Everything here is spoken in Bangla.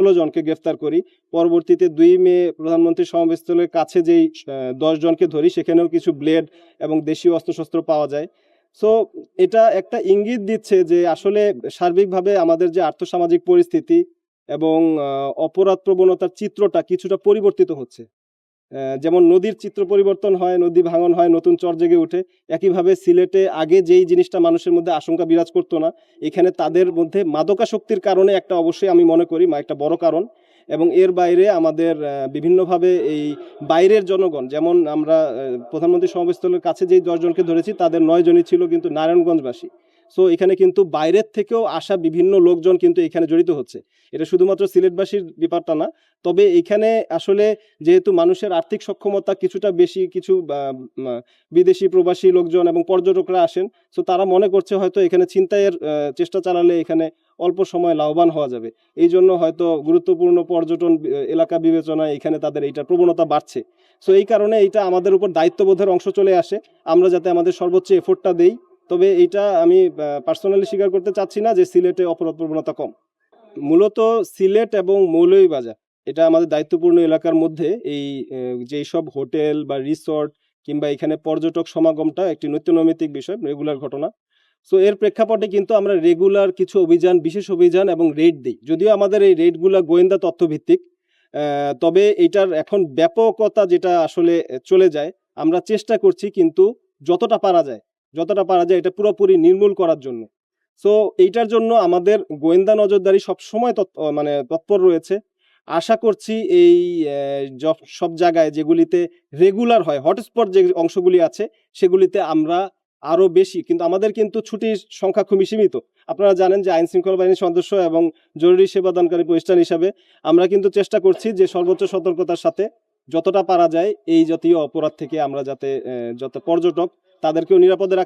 16 জনকে গ্রেফতার করি। পরবর্তীতে 2 মে প্রধানমন্ত্রী সমাবেশস্থলের কাছে যেই 10 জনকে ধরি, সেখানেও কিছু ব্লেড এবং দেশীয় অস্ত্রশস্ত্র পাওয়া যায়। সো এটা একটা ইঙ্গিত দিচ্ছে যে আসলে সার্বিকভাবে আমাদের যে আর্থসামাজিক পরিস্থিতি এবং অপরাধ প্রবণতার চিত্রটা কিছুটা পরিবর্তিত হচ্ছে। যেমন নদীর চিত্র পরিবর্তন হয়, নদী ভাঙন হয়, নতুন চর জেগে ওঠে। একইভাবে সিলেটে আগে যেই জিনিসটা মানুষের মধ্যে আশঙ্কা বিরাজ করতো না, এখানে তাদের মধ্যে মাদকাসক্তির কারণে একটা অবশ্যই আমি মনে করি একটা বড় কারণ। এবং এর বাইরে আমাদের বিভিন্নভাবে এই বাইরের জনগণ, যেমন আমরা প্রধানমন্ত্রী সমাবেশস্থলের কাছে যেই 10 জনকে ধরেছি তাদের 9 জনই ছিল কিন্তু নারায়ণগঞ্জবাসী। সো এখানে কিন্তু বাইরের থেকেও আসা বিভিন্ন লোকজন কিন্তু এখানে জড়িত হচ্ছে। এটা শুধুমাত্র সিলেটবাসীর ব্যাপারটা না, তবে এখানে আসলে যেহেতু মানুষের আর্থিক সক্ষমতা কিছুটা বেশি, কিছু বিদেশি প্রবাসী লোকজন এবং পর্যটকরা আসেন। সো তারা মনে করছে হয়তো এখানে ছিনতাইয়ের চেষ্টা চালালে এখানে অল্প সময় লাভবান হওয়া যাবে। এই জন্য হয়তো গুরুত্বপূর্ণ পর্যটন এলাকা বিবেচনায় এখানে তাদের এইটা প্রবণতা বাড়ছে। সো এই কারণে এইটা আমাদের উপর দায়িত্ববোধের অংশ চলে আসে, আমরা যাতে আমাদের সর্বোচ্চ এফোর্টটা দেই। তবে এইটা আমি পার্সোনালি স্বীকার করতে চাচ্ছি না যে সিলেটে অপরাধ প্রবণতা কম। মূলত সিলেট এবং মৌলভীবাজার এটা আমাদের দায়িত্বপূর্ণ এলাকার মধ্যে এই যেই সব হোটেল বা রিসর্ট কিংবা এখানে পর্যটক সমাগমটা একটি নিত্যনৈমিত্তিক বিষয়, রেগুলার ঘটনা। সো এর প্রেক্ষাপটে কিন্তু আমরা রেগুলার কিছু অভিযান, বিশেষ অভিযান এবং রেড দিই। যদিও আমাদের এই রেডগুলা গোয়েন্দা তথ্য ভিত্তিক, তবে এটার এখন ব্যাপকতা যেটা আসলে চলে যায়, আমরা চেষ্টা করছি কিন্তু যতটা পারা যায় এটা পুরোপুরি নির্মূল করার জন্য। সো এইটার জন্য আমাদের গোয়েন্দা নজরদারি সবসময় তৎপর রয়েছে। আশা করছি এই সব জায়গায় যেগুলিতে রেগুলার হয়, হটস্পট যে অংশগুলি আছে সেগুলিতে আমরা আরো বেশি, কিন্তু আমাদের কিন্তু ছুটির সংখ্যা খুবই সীমিত। আপনারা জানেন যে আইন শৃঙ্খলা বাহিনীর সদস্য এবং জরুরি সেবাদানকারী প্রতিষ্ঠান হিসাবে আমরা কিন্তু চেষ্টা করছি যে সর্বোচ্চ সতর্কতার সাথে যতটা পারা যায় এই জাতীয় অপরাধ থেকে আমরা যাতে যত পর্যটক তাদেরকেও নিরাপদে